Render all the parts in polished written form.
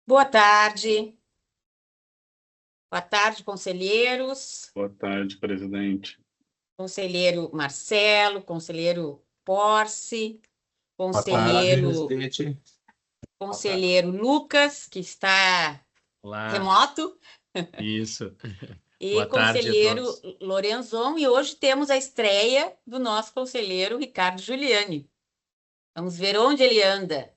Boa tarde. Boa tarde, conselheiros. Boa tarde, presidente. Conselheiro Marcelo, conselheiro Porce, Boa tarde, conselheiro, presidente. conselheiro Lucas, que está Olá, remoto, isso. e Boa tarde a conselheiro todos. Lorenzon. E hoje temos a estreia do nosso conselheiro Ricardo Giuliani. Vamos ver onde ele anda.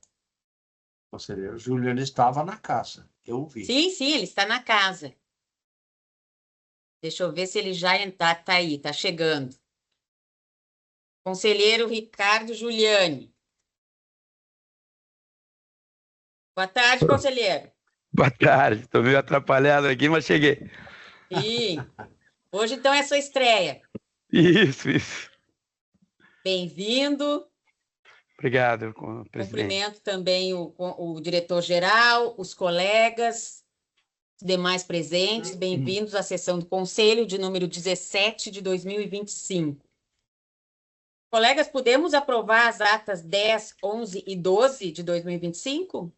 O conselheiro Juliano estava na casa, eu vi. Sim, sim, ele está na casa. Deixa eu ver se ele já está aí, está chegando. Conselheiro Ricardo Giuliani. Boa tarde, conselheiro. Boa tarde, estou meio atrapalhado aqui, mas cheguei. Sim. Hoje, então, é sua estreia. Isso. Bem-vindo. Obrigado, presidente. Cumprimento também o diretor-geral, os colegas, os demais presentes. Bem-vindos à sessão do Conselho de número 17 de 2025. Colegas, podemos aprovar as atas 10, 11 e 12 de 2025?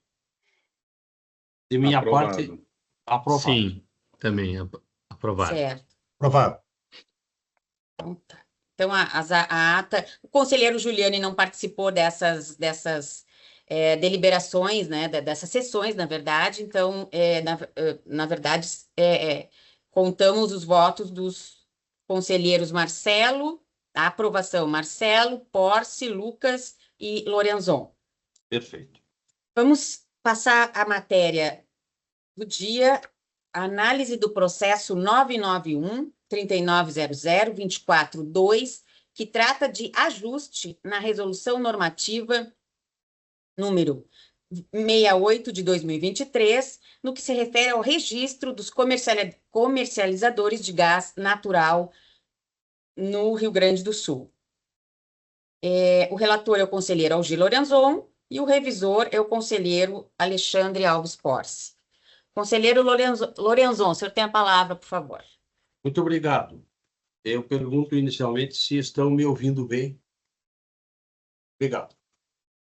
De minha Aprovado. parte, aprovado. Sim, também aprovado. Certo. Aprovado. Então, tá. Então, a ata... O conselheiro Giuliani não participou dessas deliberações, né, dessas sessões, na verdade. Então, na verdade, contamos os votos dos conselheiros Marcelo, a aprovação, Marcelo, Porce, Lucas e Lorenzon. Perfeito. Vamos passar a matéria do dia, análise do processo 991-3900-24-2, que trata de ajuste na resolução normativa número 68 de 2023, no que se refere ao registro dos comercializadores de gás natural no Rio Grande do Sul. O relator é o conselheiro Algir Lorenzon e o revisor é o conselheiro Alexandre Alves Porce. Conselheiro Lorenzon, o senhor tem a palavra, por favor. Muito obrigado. Eu pergunto inicialmente se estão me ouvindo bem. Obrigado.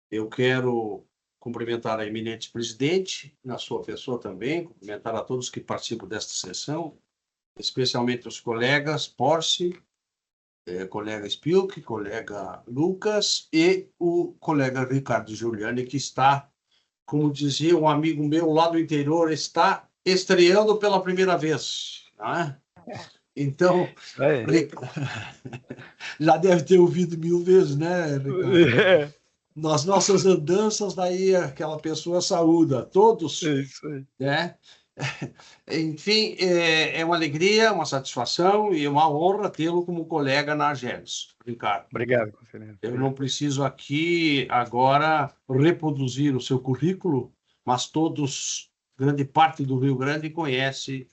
Eu quero cumprimentar a eminente presidente, na sua pessoa também, cumprimentar a todos que participam desta sessão, especialmente os colegas Porce, colega Spilk, colega Lucas e o colega Ricardo Giuliani, que está, como dizia um amigo meu lá do interior, está estreando pela primeira vez. Né? Então, já deve ter ouvido 1000 vezes, né, Ricardo? Nas nossas andanças, daí aquela pessoa saúda todos, Isso aí. né? Enfim, é uma alegria, uma satisfação e uma honra tê-lo como colega na AGERGS, Ricardo. Obrigado, conselheiro. Eu não preciso aqui agora reproduzir o seu currículo, mas todos, grande parte do Rio Grande conhece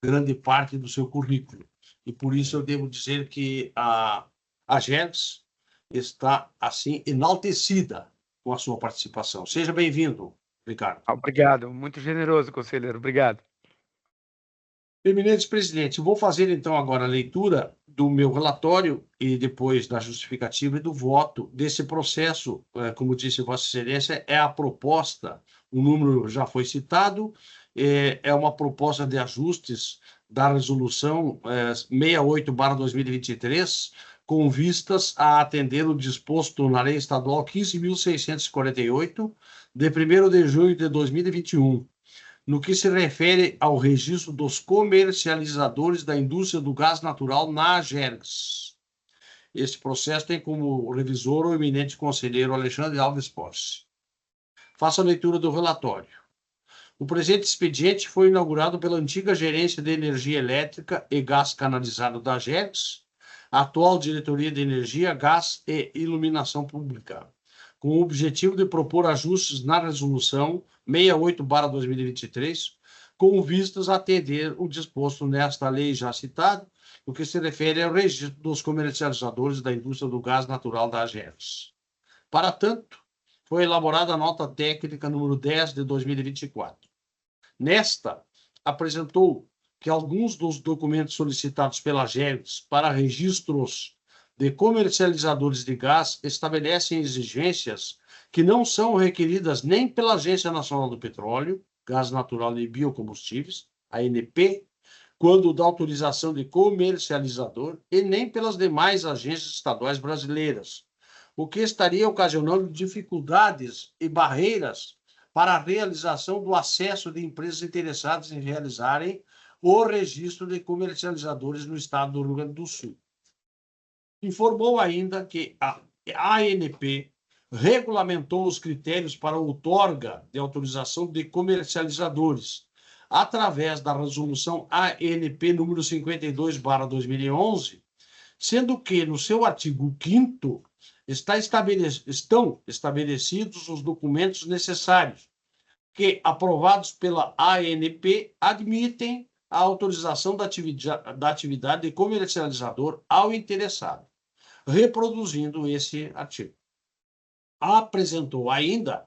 grande parte do seu currículo. E por isso eu devo dizer que a AGERGS está, assim, enaltecida com a sua participação. Seja bem-vindo, Ricardo. Obrigado, muito generoso, conselheiro. Obrigado. Eminente presidente, vou fazer então agora a leitura do meu relatório e depois da justificativa e do voto desse processo. Como disse Vossa Excelência, é a proposta, o número já foi citado, é uma proposta de ajustes da resolução 68/2023, com vistas a atender o disposto na Lei Estadual 15.648, de 1º de junho de 2021, no que se refere ao registro dos comercializadores da indústria do gás natural na AGERGS. Este processo tem como revisor o eminente conselheiro Alexandre Alves Porce. Faço a leitura do relatório. O presente expediente foi inaugurado pela antiga Gerência de Energia Elétrica e Gás Canalizado da AGERGS, a atual Diretoria de Energia, Gás e Iluminação Pública, com o objetivo de propor ajustes na resolução 68/2023, com vistas a atender o disposto nesta lei já citado, no que se refere ao registro dos comercializadores da indústria do gás natural da AGERGS. Para tanto, foi elaborada a nota técnica número 10 de 2024. Nesta, apresentou que alguns dos documentos solicitados pela AGERGS para registros de comercializadores de gás estabelecem exigências que não são requeridas nem pela Agência Nacional do Petróleo, gás natural e biocombustíveis, ANP, quando da autorização de comercializador, e nem pelas demais agências estaduais brasileiras, o que estaria ocasionando dificuldades e barreiras para a realização do acesso de empresas interessadas em realizarem o registro de comercializadores no estado do Rio Grande do Sul. Informou ainda que a ANP regulamentou os critérios para outorga de autorização de comercializadores, através da resolução ANP número 52/2011, sendo que, no seu artigo 5º, estão estabelecidos os documentos necessários, que, aprovados pela ANP, admitem a autorização da atividade de comercializador ao interessado, reproduzindo esse artigo. Apresentou ainda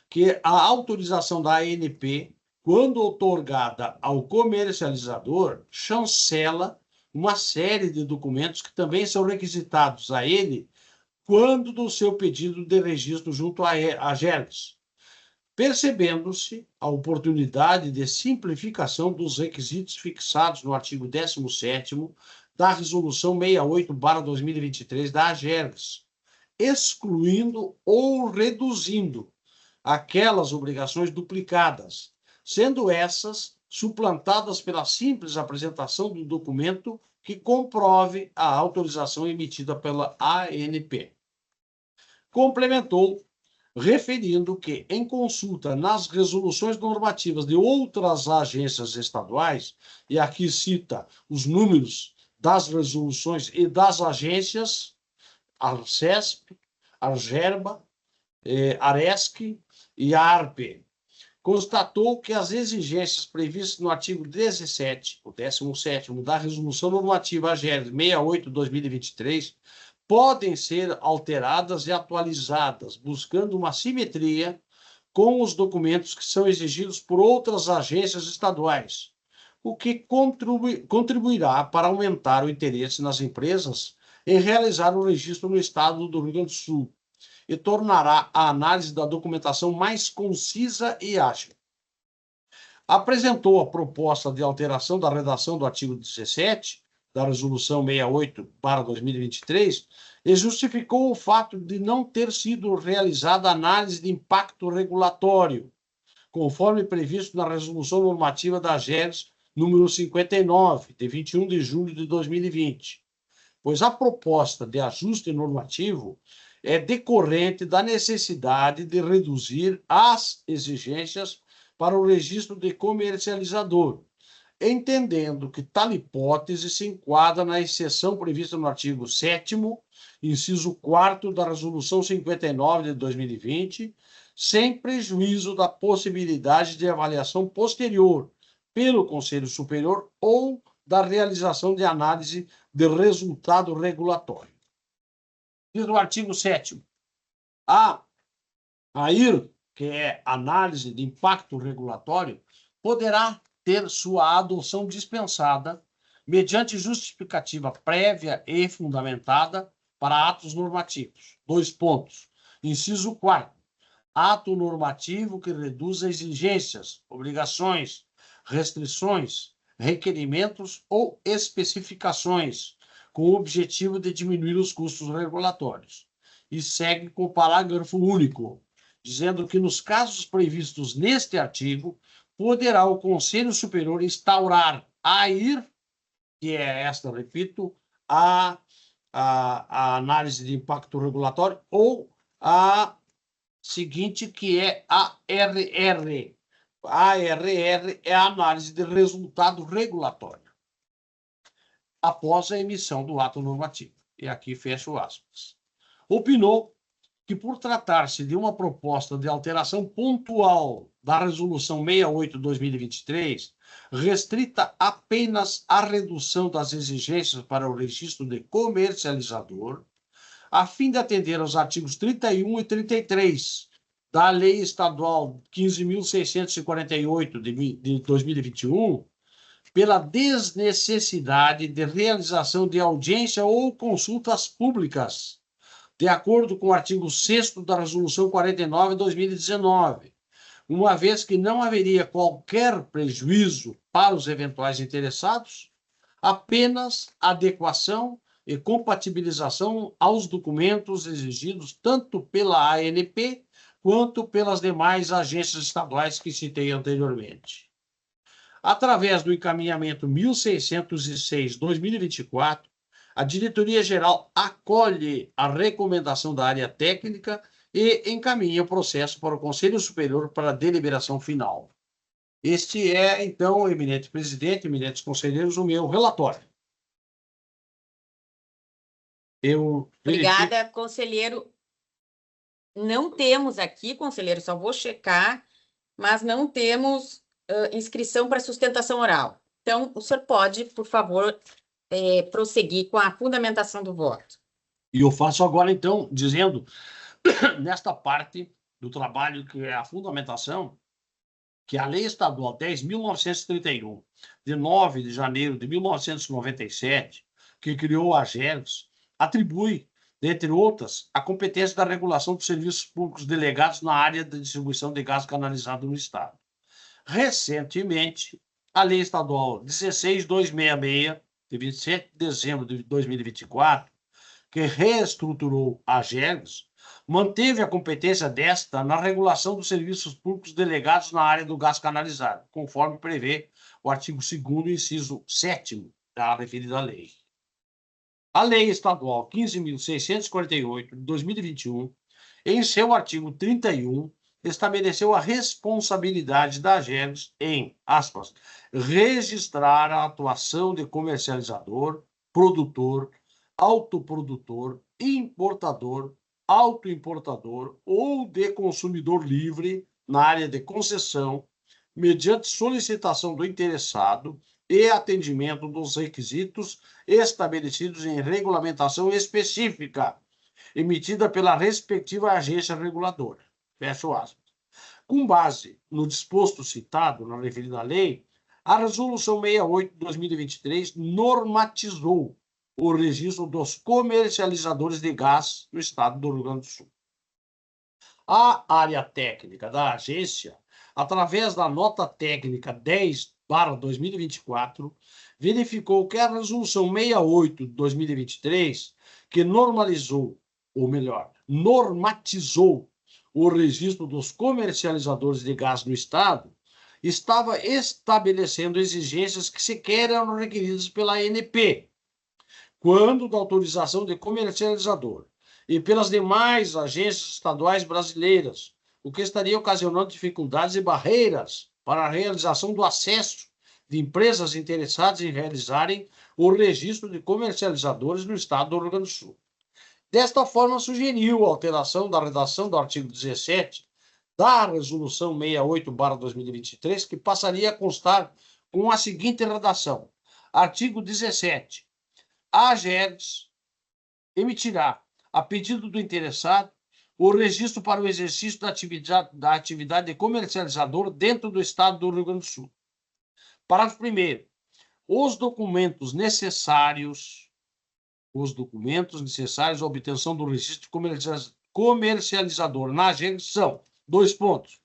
que a autorização da ANP, quando outorgada ao comercializador, chancela uma série de documentos que também são requisitados a ele quando do seu pedido de registro junto à GERGS, percebendo-se a oportunidade de simplificação dos requisitos fixados no artigo 17º da Resolução 68/2023 da AGERGS, excluindo ou reduzindo aquelas obrigações duplicadas, sendo essas suplantadas pela simples apresentação do documento que comprove a autorização emitida pela ANP. Complementou, referindo que, em consulta nas resoluções normativas de outras agências estaduais, e aqui cita os números das resoluções e das agências, ARCESP, ARGERBA, ARESC e ARP, constatou que as exigências previstas no artigo 17, o 17º, da Resolução Normativa AGERGS 68/2023, podem ser alteradas e atualizadas, buscando uma simetria com os documentos que são exigidos por outras agências estaduais, o que contribuirá para aumentar o interesse nas empresas em realizar o registro no estado do Rio Grande do Sul e tornará a análise da documentação mais concisa e ágil. Apresentou a proposta de alteração da redação do artigo 17 da Resolução 68/2023 e justificou o fato de não ter sido realizada análise de impacto regulatório, conforme previsto na Resolução Normativa da AGERGS número 59, de 21 de julho de 2020, pois a proposta de ajuste normativo é decorrente da necessidade de reduzir as exigências para o registro de comercializador, entendendo que tal hipótese se enquadra na exceção prevista no artigo 7º, inciso 4º da Resolução 59 de 2020, sem prejuízo da possibilidade de avaliação posterior pelo Conselho Superior ou da realização de análise de resultado regulatório. Diz o artigo 7º, a AIR, que é análise de impacto regulatório, poderá ter sua adoção dispensada mediante justificativa prévia e fundamentada para atos normativos. 2 pontos. Inciso 4º. Ato normativo que reduza exigências, obrigações, restrições, requerimentos ou especificações, com o objetivo de diminuir os custos regulatórios. E segue com o parágrafo único, dizendo que nos casos previstos neste artigo, poderá o Conselho Superior instaurar a AIR, que é esta, repito, a análise de impacto regulatório, ou a seguinte, que é a ARR. A ARR é a análise de resultado regulatório, após a emissão do ato normativo. E aqui fecho aspas. Opinou que, por tratar-se de uma proposta de alteração pontual da Resolução 68/2023, restrita apenas à redução das exigências para o registro de comercializador, a fim de atender aos artigos 31 e 33 da Lei Estadual 15.648 de 2021, pela desnecessidade de realização de audiência ou consultas públicas, de acordo com o artigo 6º da Resolução 49/2019, uma vez que não haveria qualquer prejuízo para os eventuais interessados, apenas adequação e compatibilização aos documentos exigidos tanto pela ANP quanto pelas demais agências estaduais que citei anteriormente. Através do encaminhamento 1606/2024, a Diretoria-Geral acolhe a recomendação da área técnica e encaminha o processo para o Conselho Superior para a deliberação final. Este é, então, eminente presidente, eminentes conselheiros, o meu relatório. Obrigada, conselheiro. Não temos aqui, conselheiro, só vou checar, mas não temos inscrição para sustentação oral. Então, o senhor pode, por favor, prosseguir com a fundamentação do voto. E eu faço agora, então, dizendo, nesta parte do trabalho que é a fundamentação, que a Lei Estadual 10.931, de 9 de janeiro de 1997, que criou a AGERGS, atribui, dentre outras, a competência da regulação dos serviços públicos delegados na área da distribuição de gás canalizado no Estado. Recentemente, a Lei Estadual 16.266, de 27 de dezembro de 2024, que reestruturou a AGERGS, manteve a competência desta na regulação dos serviços públicos delegados na área do gás canalizado, conforme prevê o artigo 2º, inciso 7º da referida lei. A Lei Estadual 15.648, de 2021, em seu artigo 31, estabeleceu a responsabilidade da AGERGS em, aspas, registrar a atuação de comercializador, produtor, autoprodutor, importador, autoimportador ou de consumidor livre na área de concessão, mediante solicitação do interessado e atendimento dos requisitos estabelecidos em regulamentação específica, emitida pela respectiva agência reguladora. Fecho aspas. Com base no disposto citado na referida lei, a Resolução 68 de 2023 normatizou o registro dos comercializadores de gás no estado do Rio Grande do Sul. A área técnica da agência, através da nota técnica 10/2024, verificou que a Resolução 68 de 2023, que normatizou o registro dos comercializadores de gás no estado, estava estabelecendo exigências que sequer eram requeridas pela ANP, quando da autorização de comercializador, e pelas demais agências estaduais brasileiras, o que estaria ocasionando dificuldades e barreiras para a realização do acesso de empresas interessadas em realizarem o registro de comercializadores no estado do Rio Grande do Sul. Desta forma, sugeriu a alteração da redação do artigo 17 da Resolução 68/2023, que passaria a constar com a seguinte redação. Artigo 17. A AGERGS emitirá, a pedido do interessado, o registro para o exercício da atividade de comercializador dentro do estado do Rio Grande do Sul. Parágrafo 1º. Os documentos necessários à obtenção do registro comercializador na AGERGS são, 2 pontos.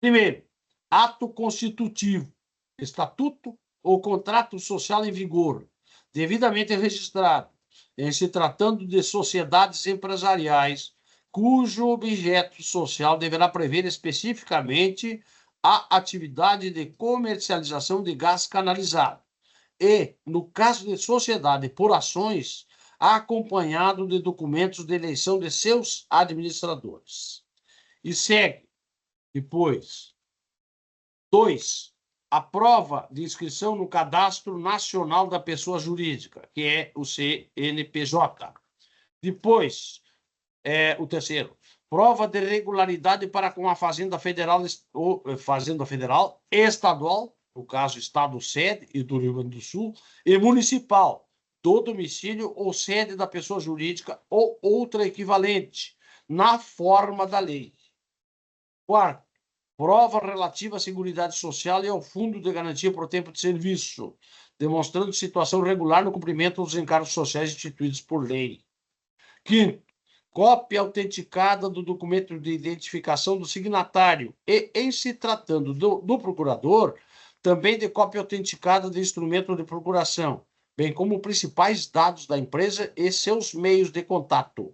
Primeiro, ato constitutivo, estatuto ou contrato social em vigor, devidamente registrado, em se tratando de sociedades empresariais, cujo objeto social deverá prever especificamente a atividade de comercialização de gás canalizado e, no caso de sociedade por ações, acompanhado de documentos de eleição de seus administradores. E segue, depois, 2. A prova de inscrição no Cadastro Nacional da Pessoa Jurídica, que é o CNPJ. Depois, o terceiro, prova de regularidade para com a Fazenda Federal ou Fazenda Federal, estadual, no caso Estado sede e do Rio Grande do Sul, e municipal, do domicílio ou sede da pessoa jurídica ou outra equivalente, na forma da lei. Quarto, prova relativa à Seguridade Social e ao Fundo de Garantia por Tempo de Serviço, demonstrando situação regular no cumprimento dos encargos sociais instituídos por lei. Quinto, cópia autenticada do documento de identificação do signatário e, em se tratando do procurador, também de cópia autenticada do instrumento de procuração, bem como principais dados da empresa e seus meios de contato.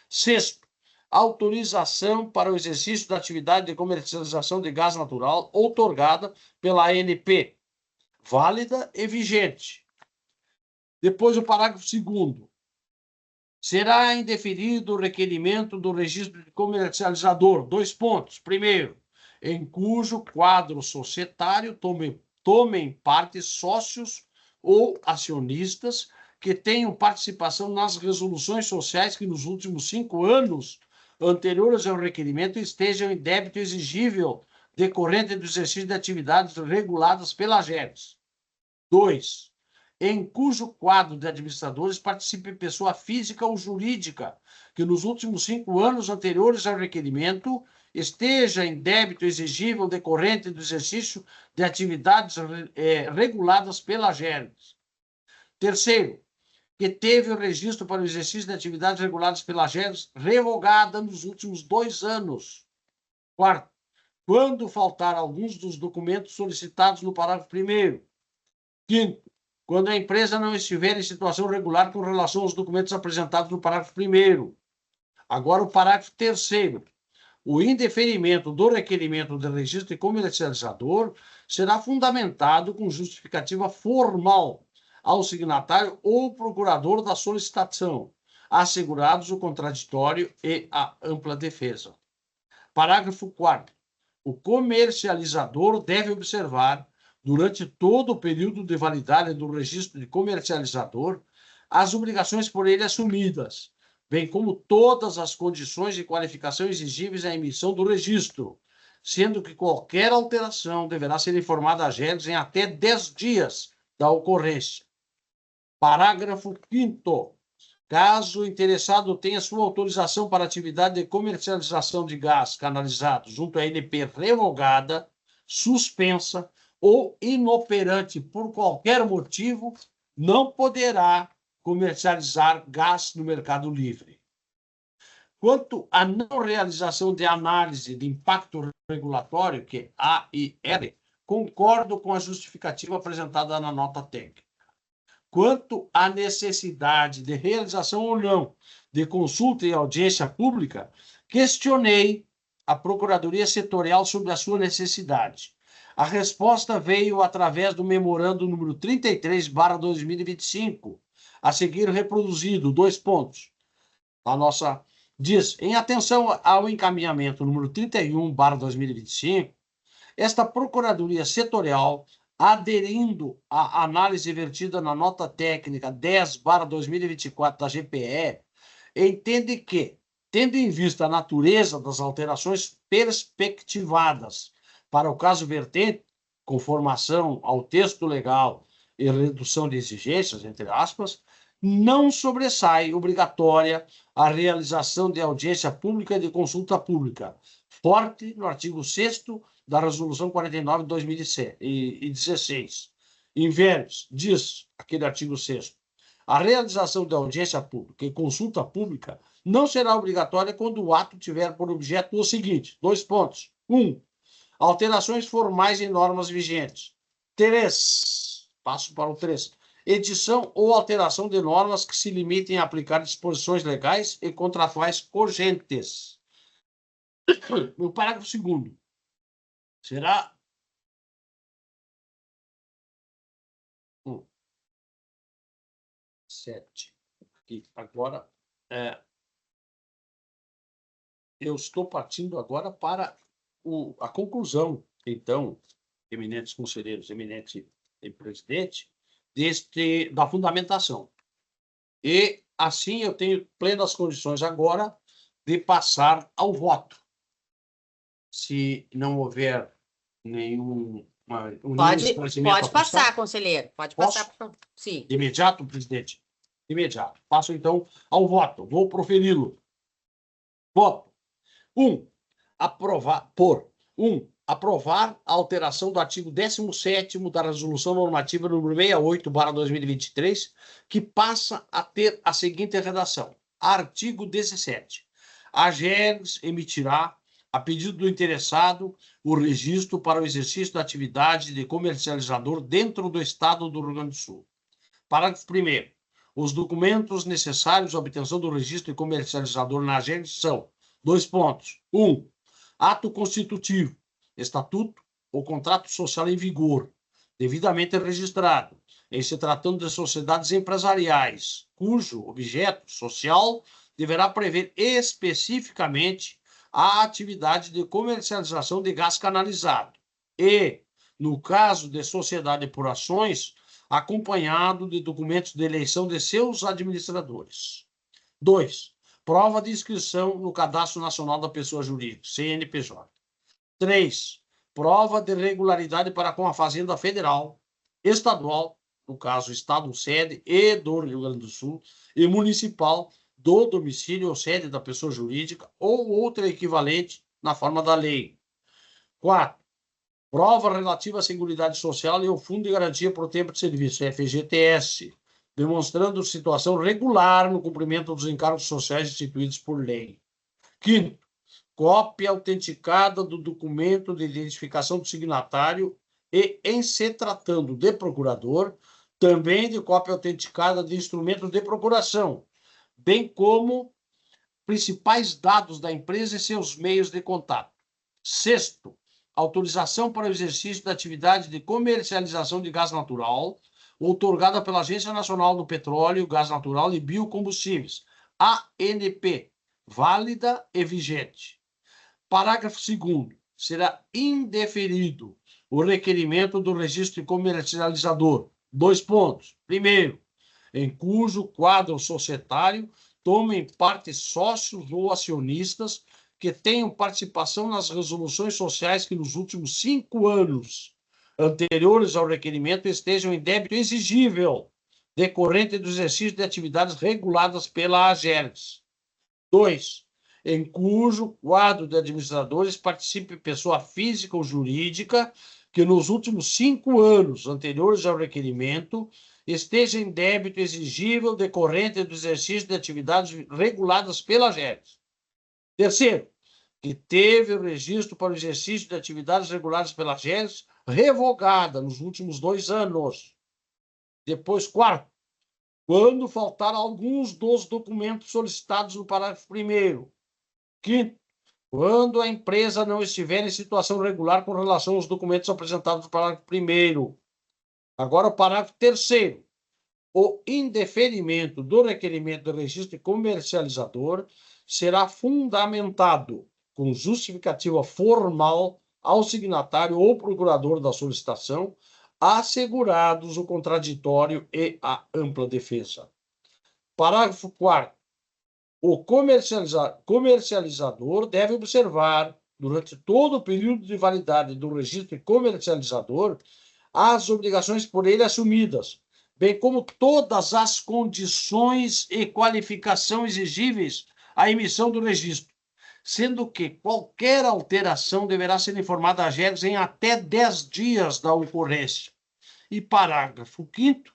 Sexto, autorização para o exercício da atividade de comercialização de gás natural outorgada pela ANP, válida e vigente. Depois, o parágrafo 2º. Será indeferido o requerimento do registro de comercializador. 2 pontos. Primeiro, em cujo quadro societário tomem parte sócios ou acionistas que tenham participação nas resoluções sociais que nos últimos 5 anos anteriores ao requerimento estejam em débito exigível decorrente do exercício de atividades reguladas pela AGERGS. 2. Em cujo quadro de administradores participe pessoa física ou jurídica que nos últimos 5 anos anteriores ao requerimento esteja em débito exigível decorrente do exercício de atividades reguladas pela AGERGS. Terceiro, que teve o registro para o exercício de atividades reguladas pela AGERGS revogada nos últimos 2 anos. Quarto, quando faltar alguns dos documentos solicitados no parágrafo 1º. Quinto, quando a empresa não estiver em situação regular com relação aos documentos apresentados no parágrafo 1º. Agora, o parágrafo 3º. O indeferimento do requerimento de registro de comercializador será fundamentado com justificativa formal ao signatário ou procurador da solicitação, assegurados o contraditório e a ampla defesa. Parágrafo 4º. O comercializador deve observar, durante todo o período de validade do registro de comercializador, as obrigações por ele assumidas, bem como todas as condições de qualificação exigíveis à emissão do registro, sendo que qualquer alteração deverá ser informada à AGERGS em até 10 dias da ocorrência. Parágrafo 5º. Caso o interessado tenha sua autorização para atividade de comercialização de gás canalizado junto à ANP revogada, suspensa ou inoperante por qualquer motivo, não poderá comercializar gás no mercado livre. Quanto à não realização de análise de impacto regulatório, que é AIR, concordo com a justificativa apresentada na nota técnica. Quanto à necessidade de realização ou não de consulta e audiência pública, questionei a Procuradoria Setorial sobre a sua necessidade. A resposta veio através do memorando número 33/2025, a seguir reproduzido, 2 pontos. A nossa diz, em atenção ao encaminhamento número 31/2025, esta Procuradoria Setorial, aderindo à análise vertida na nota técnica 10/2024 da GPE, entende que, tendo em vista a natureza das alterações perspectivadas para o caso vertente, conformação ao texto legal e redução de exigências, entre aspas, não sobressai obrigatória a realização de audiência pública e de consulta pública, forte no artigo 6º da Resolução 49 de 2016. Em verbis, diz aquele artigo 6º, a realização da audiência pública e consulta pública não será obrigatória quando o ato tiver por objeto o seguinte, 2 pontos. 1. Alterações formais em normas vigentes. 3. Passo para o 3. Edição ou alteração de normas que se limitem a aplicar disposições legais e contratuais cogentes. No parágrafo 2º. Será 7. Aqui, agora, eu estou partindo agora para a conclusão, então, eminentes conselheiros, eminente presidente, da fundamentação. E, assim, eu tenho plenas condições agora de passar ao voto. Se não houver nenhum... Pode passar, conselheiro. Pode passar. Sim. De imediato, presidente? De imediato. Passo, então, ao voto. Vou proferi-lo. Voto. 1. Aprovar a alteração do artigo 17º da Resolução Normativa número 68/2023, que passa a ter a seguinte redação. Artigo 17. A AGERGS emitirá, a pedido do interessado, o registro para o exercício da atividade de comercializador dentro do Estado do Rio Grande do Sul. Parágrafo 1º. Os documentos necessários à obtenção do registro de comercializador na AGERGS são: 2 pontos. 1. Ato constitutivo, estatuto ou contrato social em vigor, devidamente registrado, em se tratando de sociedades empresariais, cujo objeto social deverá prever especificamente a atividade de comercialização de gás canalizado e, no caso de sociedade por ações, acompanhado de documentos de eleição de seus administradores. 2. Prova de inscrição no Cadastro Nacional da Pessoa Jurídica, CNPJ. 3. Prova de regularidade para com a Fazenda Federal, estadual, no caso, Estado sede e do Rio Grande do Sul, e municipal, do domicílio ou sede da pessoa jurídica ou outra equivalente na forma da lei. 4. Prova relativa à Seguridade Social e ao Fundo de Garantia por Tempo de Serviço, FGTS, demonstrando situação regular no cumprimento dos encargos sociais instituídos por lei. 5º. Cópia autenticada do documento de identificação do signatário e, em se tratando de procurador, também de cópia autenticada de instrumento de procuração, bem como principais dados da empresa e seus meios de contato. 6º. Autorização para o exercício da atividade de comercialização de gás natural, outorgada pela Agência Nacional do Petróleo, Gás Natural e Biocombustíveis, ANP, válida e vigente. Parágrafo 2º. Será indeferido o requerimento do registro de comercializador. 2 pontos. Primeiro, em cujo quadro societário tomem parte sócios ou acionistas que tenham participação nas resoluções sociais que nos últimos 5 anos anteriores ao requerimento estejam em débito exigível decorrente do exercício de atividades reguladas pela AGERGS. 2. Em cujo quadro de administradores participe pessoa física ou jurídica que nos últimos 5 anos anteriores ao requerimento esteja em débito exigível decorrente do exercício de atividades reguladas pela AGERGS. Terceiro, que teve o registro para o exercício de atividades reguladas pela AGERGS revogada nos últimos 2 anos. Depois, quarto, quando faltar alguns dos documentos solicitados no parágrafo 1º. Quinto, quando a empresa não estiver em situação regular com relação aos documentos apresentados no parágrafo 1º. Agora, o parágrafo 3º. O indeferimento do requerimento de registro de comercializador será fundamentado com justificativa formal ao signatário ou procurador da solicitação, assegurados o contraditório e a ampla defesa. Parágrafo 4º. O comercializador deve observar, durante todo o período de validade do registro de comercializador, as obrigações por ele assumidas, bem como todas as condições e qualificação exigíveis à emissão do registro, sendo que qualquer alteração deverá ser informada à AGERGS em até 10 dias da ocorrência. E parágrafo 5º,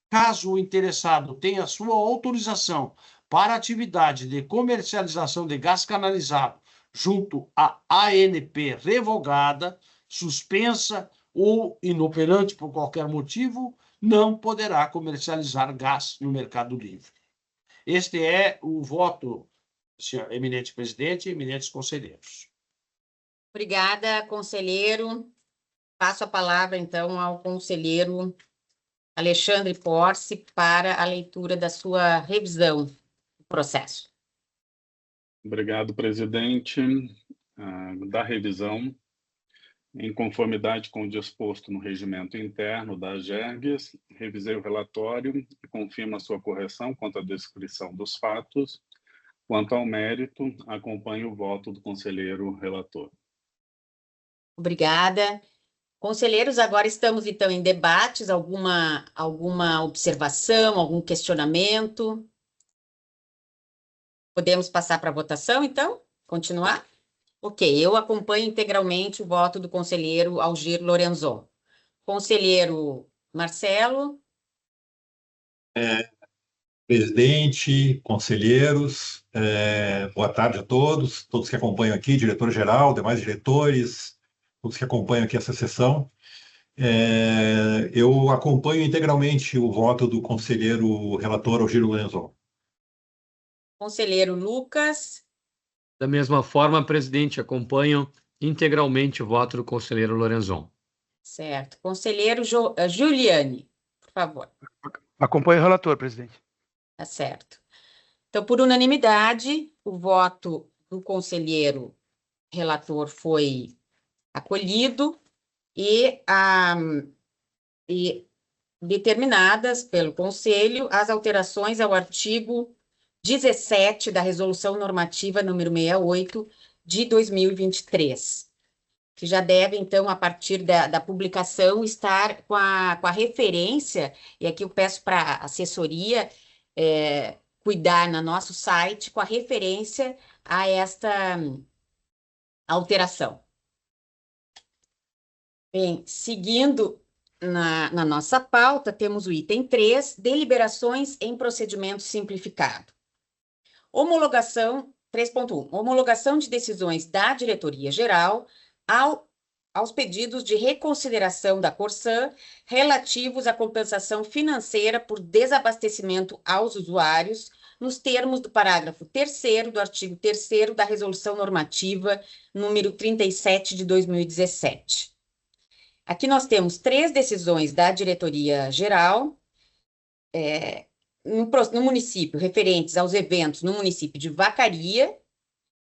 caso o interessado tenha sua autorização para atividade de comercialização de gás canalizado junto à ANP revogada, suspensa ou inoperante por qualquer motivo, não poderá comercializar gás no mercado livre. Este é o voto, senhor eminente presidente e eminentes conselheiros. Obrigada, conselheiro. Passo a palavra, então, ao conselheiro Alexandre Porce para a leitura da sua revisão do processo. Obrigado, presidente. Da revisão, em conformidade com o disposto no regimento interno da AGERGS, revisei o relatório e confirmo a sua correção quanto à descrição dos fatos. Quanto ao mérito, acompanho o voto do conselheiro relator. Obrigada. Conselheiros, agora estamos, então, em debates. Alguma observação, algum questionamento? Podemos passar para a votação, então? Continuar? Ok, eu acompanho integralmente o voto do conselheiro Algir Lorenzon. Conselheiro Marcelo? Presidente, conselheiros, boa tarde a todos que acompanham aqui, diretor-geral, demais diretores, todos que acompanham aqui essa sessão. Eu acompanho integralmente o voto do conselheiro relator Algírio Lorenzon. Conselheiro Lucas. Da mesma forma, presidente, acompanho integralmente o voto do conselheiro Lorenzon. Certo. Conselheiro Juliane, por favor. Acompanho o relator, presidente. Tá certo. Então, por unanimidade, o voto do conselheiro relator foi acolhido e determinadas pelo Conselho as alterações ao artigo 17 da Resolução Normativa número 68 de 2023, que já deve, então, a partir da publicação, estar com a referência, e aqui eu peço para a assessoria cuidar no nosso site com a referência a esta alteração. Bem, seguindo na nossa pauta, temos o item 3, deliberações em procedimento simplificado. Homologação, 3.1, homologação de decisões da diretoria-geral aos pedidos de reconsideração da Corsã relativos à compensação financeira por desabastecimento aos usuários, nos termos do parágrafo 3º do artigo 3º da Resolução Normativa número 37 de 2017. Aqui nós temos 3 decisões da diretoria-geral no município, referentes aos eventos no município de Vacaria,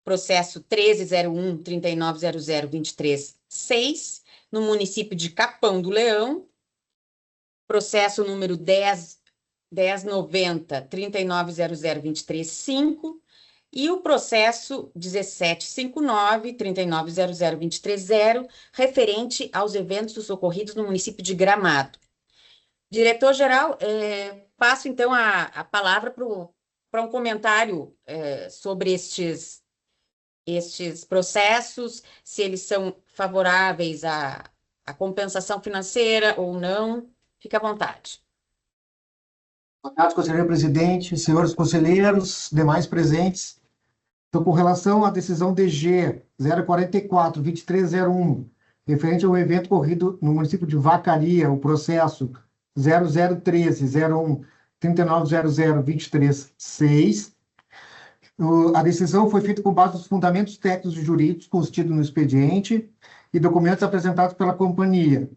processo 1301-3900-23-6, no município de Capão do Leão, processo número 1090-3900-23-5, e o processo 1759-3900-23-0, referente aos eventos ocorridos no município de Gramado. Diretor-geral, passo então a palavra para um comentário sobre estes processos, se eles são favoráveis à compensação financeira ou não. Fique à vontade. Boa tarde, conselheiro presidente, senhores conselheiros, demais presentes. Então, com relação à decisão DG 044-2301, referente ao evento ocorrido no município de Vacaria, o processo 0013-01-3900-23-6, a decisão foi feita com base nos fundamentos técnicos e jurídicos constidos no expediente e documentos apresentados pela companhia.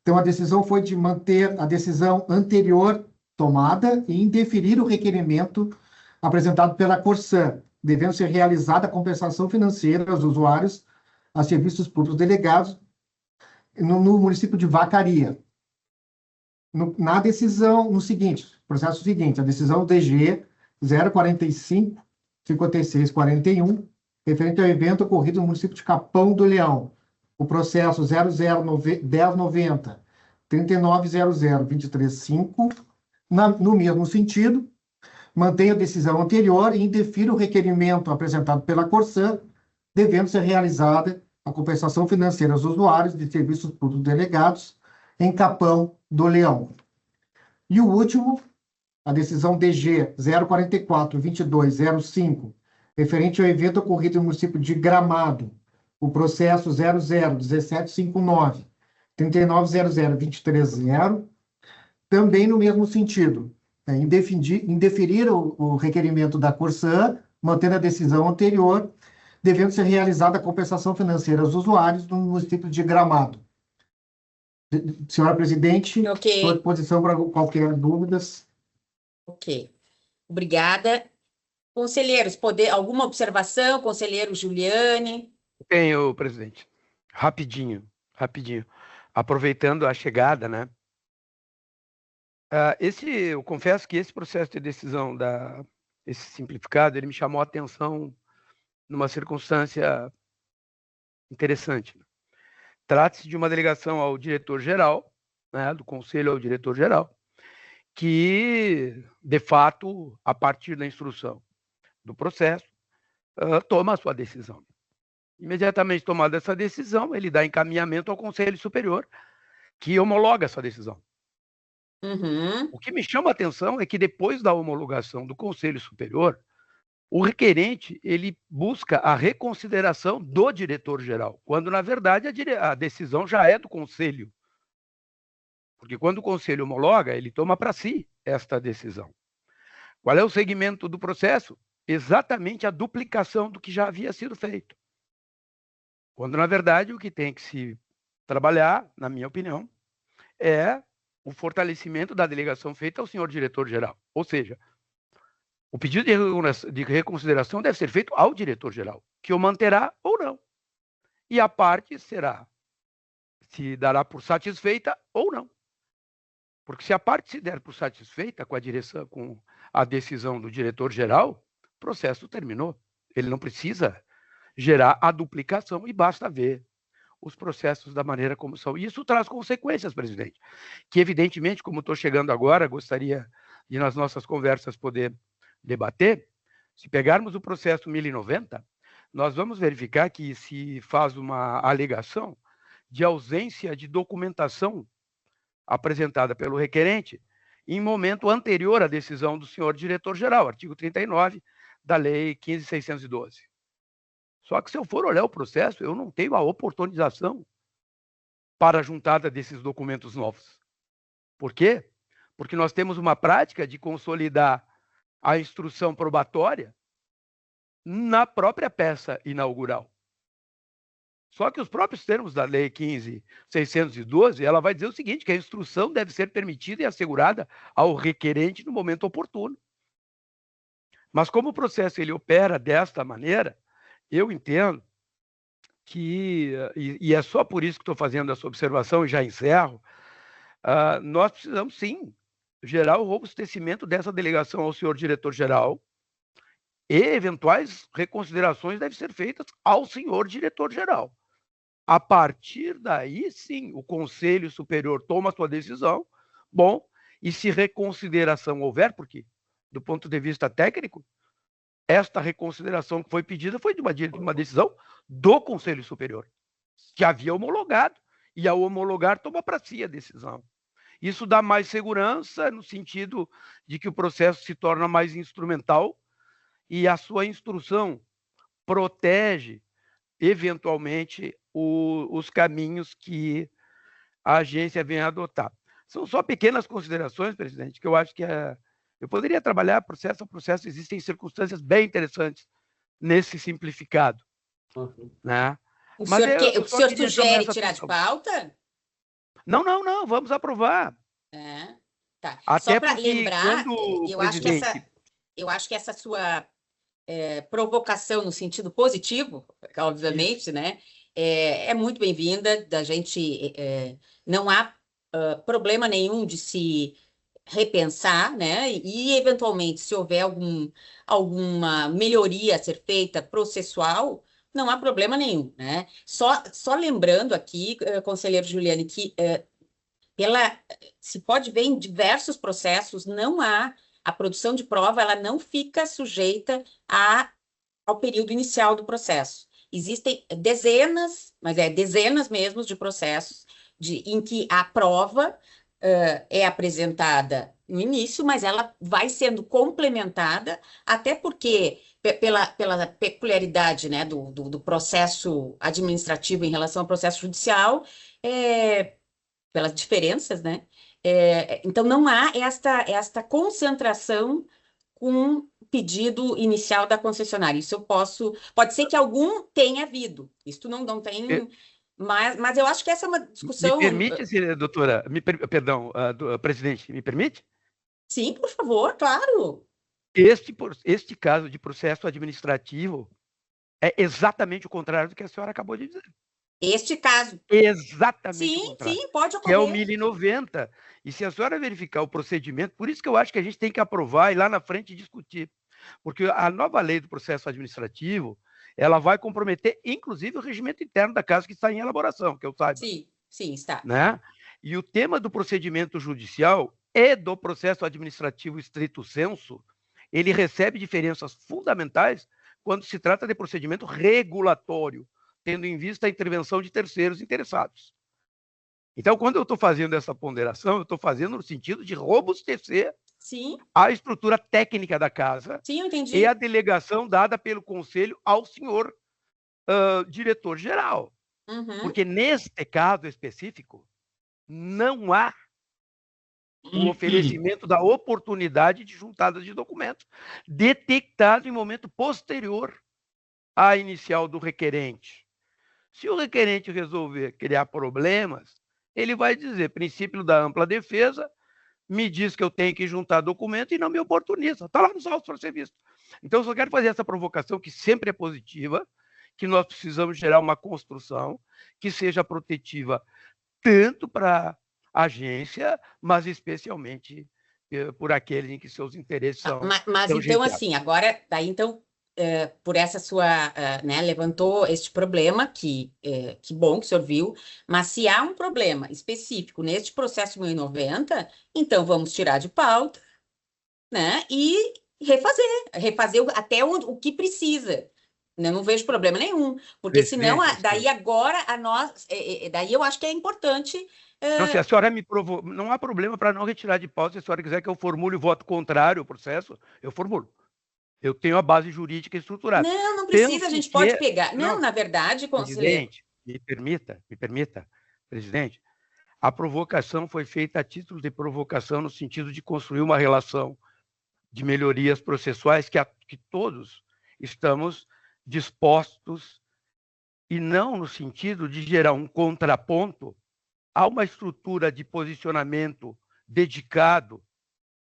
Então, a decisão foi de manter a decisão anterior tomada e indeferir o requerimento apresentado pela Corsã, devendo ser realizada a compensação financeira aos usuários a serviços públicos delegados no município de Vacaria. Na decisão, processo seguinte, a decisão DG 045-5641, referente ao evento ocorrido no município de Capão do Leão, o processo 001090-3900-23-5, no mesmo sentido, mantém a decisão anterior e indefere o requerimento apresentado pela Corsã, devendo ser realizada a compensação financeira aos usuários de serviços públicos delegados em Capão do Leão. E o último, a decisão DG 044-2205, referente ao evento ocorrido no município de Gramado, o processo 00-1759-3900-23-0, também no mesmo sentido, indeferir o requerimento da Corsã, mantendo a decisão anterior, devendo ser realizada a compensação financeira aos usuários no município de Gramado. Senhora presidente, estou à disposição para qualquer dúvida. Ok. Obrigada. Conselheiros, alguma observação? Conselheiro Juliane? Tenho, presidente. Rapidinho. Aproveitando a chegada, né? Eu confesso que esse processo de decisão, esse simplificado, ele me chamou a atenção numa circunstância interessante. Trata-se de uma delegação ao diretor-geral, né, do conselho ao diretor-geral, que, de fato, a partir da instrução do processo, toma a sua decisão. Imediatamente tomada essa decisão, ele dá encaminhamento ao Conselho Superior, que homologa essa decisão. Uhum. O que me chama a atenção é que depois da homologação do Conselho Superior, o requerente ele busca a reconsideração do diretor-geral, quando, na verdade, a decisão já é do Conselho. Porque quando o Conselho homologa, ele toma para si esta decisão. Qual é o segmento do processo? Exatamente a duplicação do que já havia sido feito. Quando, na verdade, o que tem que se trabalhar, na minha opinião, é o fortalecimento da delegação feita ao senhor diretor-geral. Ou seja, o pedido de reconsideração deve ser feito ao diretor-geral, que o manterá ou não. E a parte se dará por satisfeita ou não. Porque se a parte se der por satisfeita com a decisão do diretor-geral, o processo terminou. Ele não precisa gerar a duplicação e basta ver os processos da maneira como são. E isso traz consequências, presidente, que evidentemente, como estou chegando agora, gostaria de nas nossas conversas poder debater. Se pegarmos o processo 1090, nós vamos verificar que se faz uma alegação de ausência de documentação apresentada pelo requerente em momento anterior à decisão do senhor diretor-geral, artigo 39 da Lei 15.612. Só que se eu for olhar o processo, eu não tenho a oportunização para a juntada desses documentos novos. Por quê? Porque nós temos uma prática de consolidar a instrução probatória na própria peça inaugural. Só que os próprios termos da Lei 15.612, ela vai dizer o seguinte, que a instrução deve ser permitida e assegurada ao requerente no momento oportuno. Mas como o processo ele opera desta maneira, eu entendo que, e é só por isso que estou fazendo essa observação e já encerro, nós precisamos sim gerar o robustecimento dessa delegação ao senhor diretor-geral e eventuais reconsiderações devem ser feitas ao senhor diretor-geral. A partir daí, sim, o Conselho Superior toma a sua decisão, bom, e se reconsideração houver, porque, do ponto de vista técnico, esta reconsideração que foi pedida foi de uma decisão do Conselho Superior, que havia homologado, e ao homologar toma para si a decisão. Isso dá mais segurança no sentido de que o processo se torna mais instrumental e a sua instrução protege, eventualmente, os caminhos que a agência vem a adotar. São só pequenas considerações, presidente, que eu acho que eu poderia trabalhar processo a processo, existem circunstâncias bem interessantes nesse simplificado. Né? O senhor sugere tirar de pauta? Não, vamos aprovar. Tá. Até só para lembrar, eu acho que essa sua provocação no sentido positivo, obviamente, isso, né? É muito bem-vinda, da gente não há problema nenhum de se repensar, né? E eventualmente, se houver alguma melhoria a ser feita processual, não há problema nenhum, né? Só lembrando aqui, conselheiro Juliane, que se pode ver em diversos processos, não há a produção de prova, ela não fica sujeita ao período inicial do processo. Existem dezenas, mas dezenas mesmo de processos em que a prova é apresentada no início, mas ela vai sendo complementada, até porque, pela peculiaridade, né, do processo administrativo em relação ao processo judicial, pelas diferenças, né? Então, não há esta concentração com o pedido inicial da concessionária. Isso pode ser que algum tenha havido. Isso não tem... Mas eu acho que essa é uma discussão... Me permite, doutora, presidente, me permite? Sim, por favor, claro. Este caso de processo administrativo é exatamente o contrário do que a senhora acabou de dizer. Este caso. Exatamente o contrário. Sim, pode ocorrer. Que é o 1090. E se a senhora verificar o procedimento, por isso que eu acho que a gente tem que aprovar e lá na frente discutir. Porque a nova lei do processo administrativo, ela vai comprometer, inclusive, o regimento interno da casa que está em elaboração, que eu saiba. Sim, está. Né? E o tema do procedimento judicial e do processo administrativo estrito sensu, ele recebe diferenças fundamentais quando se trata de procedimento regulatório, tendo em vista a intervenção de terceiros interessados. Então, quando eu estou fazendo essa ponderação, eu estou fazendo no sentido de robustecer Sim, a estrutura técnica da casa sim, eu entendi. e a delegação dada pelo Conselho ao senhor diretor-geral. Uhum. Porque, neste caso específico, não há o oferecimento da oportunidade de juntada de documentos detectado em momento posterior à inicial do requerente. Se o requerente resolver criar problemas, ele vai dizer, princípio da ampla defesa, me diz que eu tenho que juntar documento e não me oportuniza. Está lá nos autos para ser visto. Então, eu só quero fazer essa provocação, que sempre é positiva, que nós precisamos gerar uma construção que seja protetiva tanto para a agência, mas especialmente por aqueles em que seus interesses são Mas então, assim, agora, daí então, por essa sua, né, levantou este problema, que bom que o senhor viu, mas se há um problema específico neste processo 1090, então vamos tirar de pauta, né, e refazer até o que precisa. Eu não vejo problema nenhum, porque senão, daí agora, daí eu acho que é importante... Não, se a senhora me provou, não há problema para não retirar de pauta. Se a senhora quiser que eu formule o voto contrário ao processo, eu formulo. Eu tenho a base jurídica estruturada. Não precisa, a gente pode pegar. Não, na verdade, conselheiro... Presidente, me permita, presidente, a provocação foi feita a título de provocação no sentido de construir uma relação de melhorias processuais que todos estamos dispostos, e não no sentido de gerar um contraponto a uma estrutura de posicionamento dedicado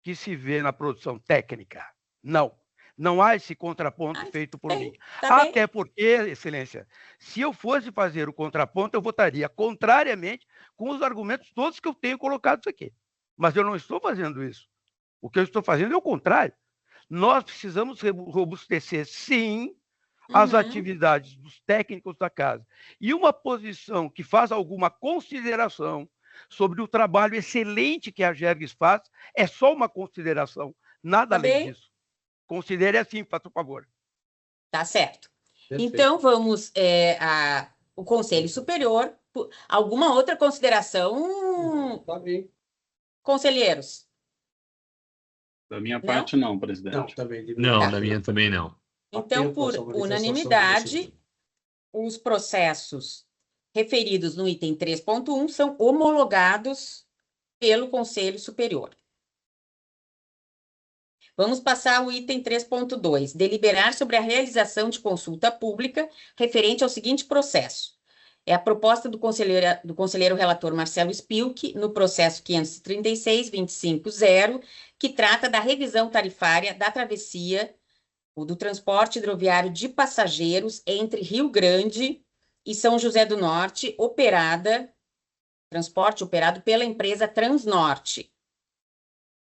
que se vê na produção técnica. Não há esse contraponto feito por mim. Até porque, Excelência, se eu fosse fazer o contraponto, eu votaria contrariamente com os argumentos todos que eu tenho colocados aqui. Mas eu não estou fazendo isso. O que eu estou fazendo é o contrário. Nós precisamos robustecer, sim, as atividades dos técnicos da casa. E uma posição que faz alguma consideração sobre o trabalho excelente que a Gerges faz é só uma consideração, nada além disso. Considere assim, por favor. Tá certo. Perfeito. Então, vamos ao Conselho Superior. Alguma outra consideração, Tá bem. conselheiros? Da minha parte, não, presidente. Não, também. Não, Tá. da minha também não. Então, Atento a por essa manifestação unanimidade, os processos referidos no item 3.1 são homologados pelo Conselho Superior. Vamos passar ao item 3.2, deliberar sobre a realização de consulta pública referente ao seguinte processo. É a proposta do conselheiro relator Marcelo Spilk, no processo 536.25.0, que trata da revisão tarifária da travessia do transporte hidroviário de passageiros entre Rio Grande e São José do Norte, transporte operado pela empresa Transnorte.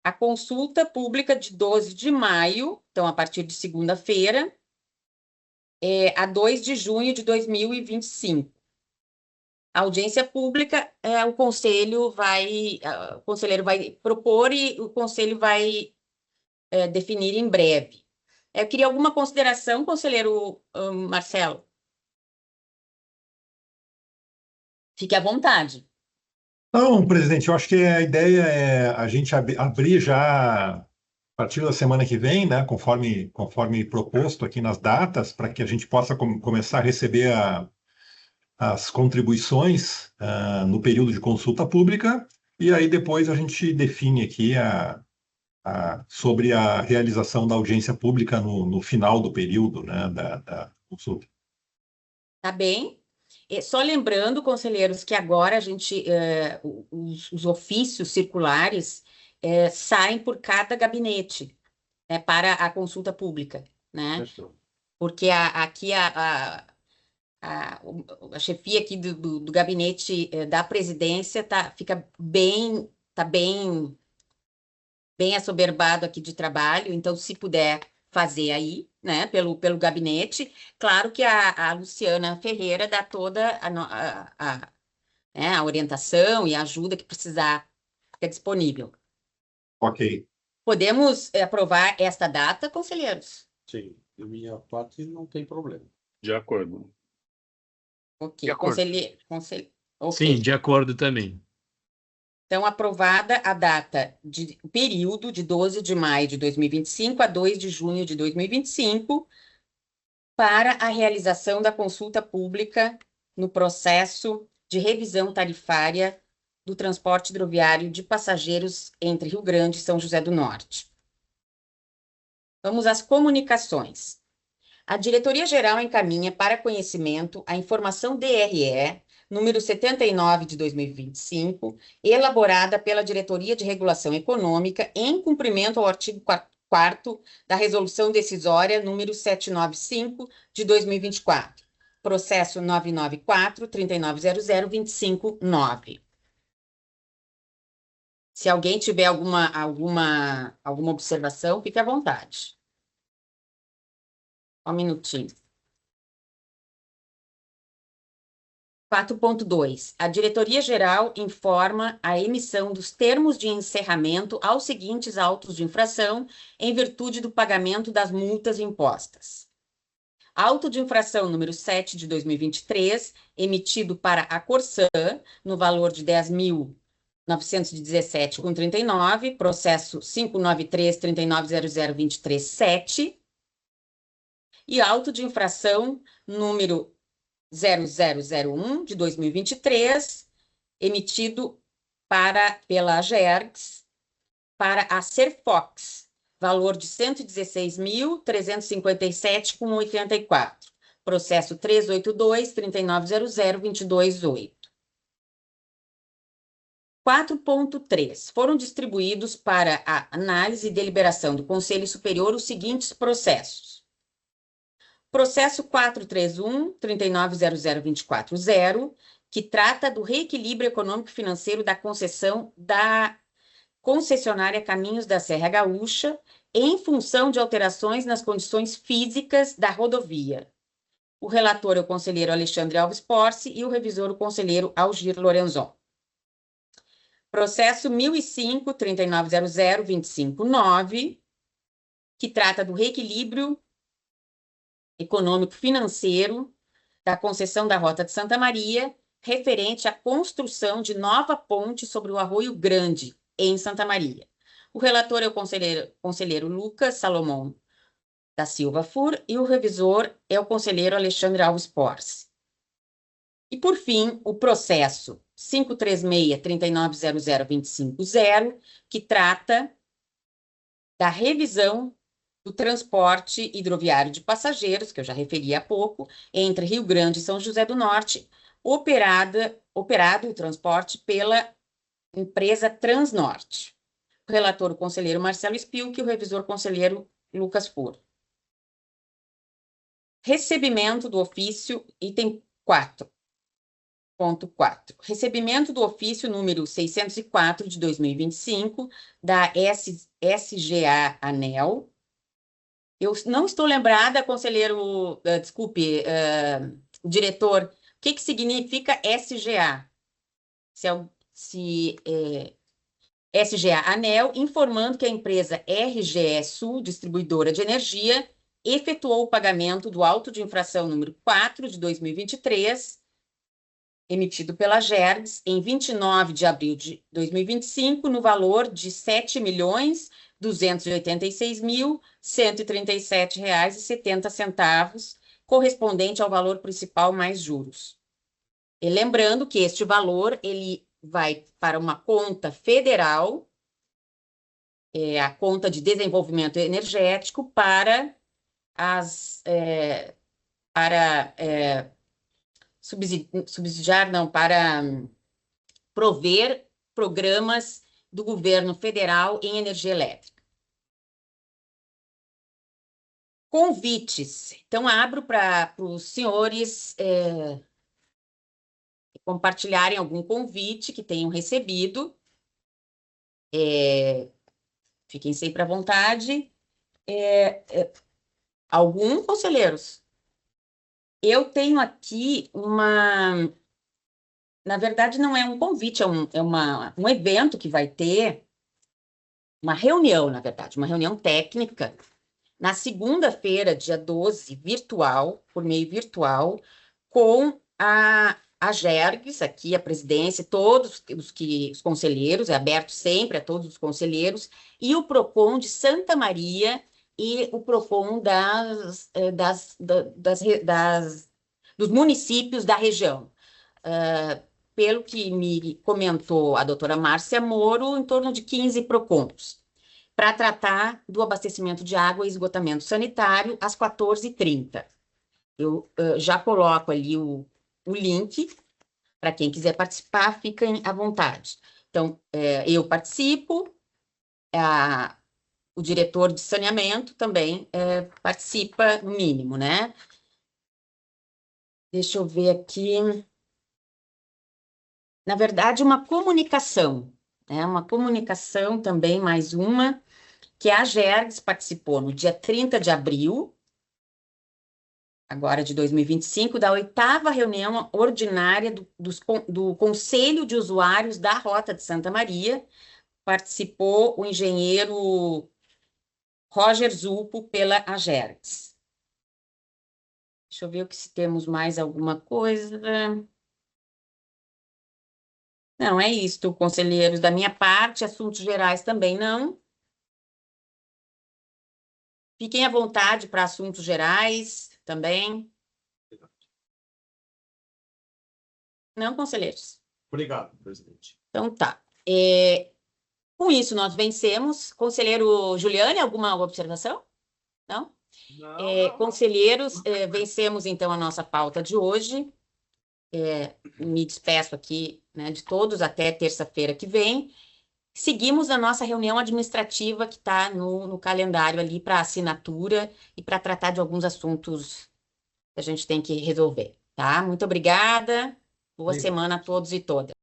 A consulta pública de 12 de maio, então a partir de segunda-feira, a 2 de junho de 2025. A audiência pública, o conselheiro vai propor e o conselho vai definir em breve. Eu queria alguma consideração, conselheiro Marcelo? Fique à vontade. Não, presidente, eu acho que a ideia é a gente abrir já a partir da semana que vem, né, conforme proposto aqui nas datas, para que a gente possa começar a receber as contribuições no período de consulta pública, e aí depois a gente define aqui sobre a realização da audiência pública no final do período, né, da consulta. Tá bem. Só lembrando, conselheiros, que agora a gente, os ofícios circulares saem por cada gabinete para a consulta pública, né? Porque aqui a chefia aqui do gabinete da presidência fica bem assoberbado aqui de trabalho, então se puder fazer aí, né, pelo gabinete, claro que a Luciana Ferreira dá toda a orientação e a ajuda que precisar, fica disponível. Ok. Podemos aprovar esta data, conselheiros? Sim, da minha parte não tem problema. De acordo. Ok, De acordo. conselheiro. Okay. Sim, de acordo também. Então, aprovada a data de período de 12 de maio de 2025 a 2 de junho de 2025 para a realização da consulta pública no processo de revisão tarifária do transporte hidroviário de passageiros entre Rio Grande e São José do Norte. Vamos às comunicações. A Diretoria-Geral encaminha para conhecimento a informação DRE número 79 de 2025, elaborada pela Diretoria de Regulação Econômica em cumprimento ao artigo 4º da Resolução Decisória número 795 de 2024, processo 994-3900-25-9. Se alguém tiver alguma observação, fique à vontade. Um minutinho. 4.2. A Diretoria-Geral informa a emissão dos termos de encerramento aos seguintes autos de infração em virtude do pagamento das multas impostas. Auto de infração número 7 de 2023, emitido para a Corsã, no valor de 10.917,39, processo 593-3900-23-7, e auto de infração número 0001 de 2023, emitido pela AGERGS para a Serfox, valor de 116.357,84, processo 382-3900-22-8. 4.3. Foram distribuídos para a análise e deliberação do Conselho Superior os seguintes processos. Processo 431-3900-240, que trata do reequilíbrio econômico-financeiro da concessão da concessionária Caminhos da Serra Gaúcha, em função de alterações nas condições físicas da rodovia. O relator é o conselheiro Alexandre Alves Porce e o revisor o conselheiro Algir Lorenzon. Processo 1005-3900-259, que trata do reequilíbrio econômico-financeiro da concessão da Rota de Santa Maria, referente à construção de nova ponte sobre o Arroio Grande, em Santa Maria. O relator é o conselheiro Lucas Salomão da Silva Fur e o revisor é o conselheiro Alexandre Alves Porce. E, por fim, o processo 536-3900-250, que trata da revisão do transporte hidroviário de passageiros, que eu já referi há pouco, entre Rio Grande e São José do Norte, operado o transporte pela empresa Transnorte. O relator, o conselheiro Marcelo Spilk, e o revisor, o conselheiro Lucas Fur. Recebimento do ofício, item 4.4. Recebimento do ofício número 604 de 2025, da SGA ANEL. Eu não estou lembrada, conselheiro, diretor, o que significa SGA? SGA ANEL, informando que a empresa RGE Sul, distribuidora de energia, efetuou o pagamento do auto de infração número 4 de 2023, emitido pela GERGS, em 29 de abril de 2025, no valor de R$ 7.286.137,70, correspondente ao valor principal mais juros. E lembrando que este valor ele vai para uma conta federal, a conta de desenvolvimento energético, para prover programas do governo federal em energia elétrica. Convites. Então, abro para os senhores compartilharem algum convite que tenham recebido. Fiquem sempre à vontade. Algum, conselheiros? Eu tenho aqui uma... Na verdade, não é um convite, é um evento que vai ter, uma reunião, na verdade, uma reunião técnica, na segunda-feira, dia 12, virtual, por meio virtual, com a Agergs, aqui a presidência, todos os conselheiros, é aberto sempre a todos os conselheiros, e o PROCON de Santa Maria e o PROCON dos municípios da região. Pelo que me comentou a doutora Márcia Moro, em torno de 15 PROCONs, para tratar do abastecimento de água e esgotamento sanitário às 14h30. Eu já coloco ali o link, para quem quiser participar, fiquem à vontade. Então, eu participo, o diretor de saneamento também participa, no mínimo, né? Deixa eu ver aqui. Na verdade, uma comunicação, né? Uma comunicação também, mais uma, que a Agergs participou no dia 30 de abril, agora de 2025, da 8ª reunião ordinária do Conselho de Usuários da Rota de Santa Maria. Participou o engenheiro Roger Zulpo pela Agergs. Deixa eu ver se temos mais alguma coisa. Não, é isto, conselheiros. Da minha parte, assuntos gerais também não. Fiquem à vontade para assuntos gerais também. Não, conselheiros? Obrigado, presidente. Então tá. Com isso, nós vencemos. Conselheiro Juliane, alguma observação? Não? Não. Conselheiros, vencemos então a nossa pauta de hoje. Me despeço aqui, né, de todos até terça-feira que vem. Seguimos a nossa reunião administrativa que está no calendário ali para assinatura e para tratar de alguns assuntos que a gente tem que resolver, tá? Muito obrigada. Boa semana a todos e todas.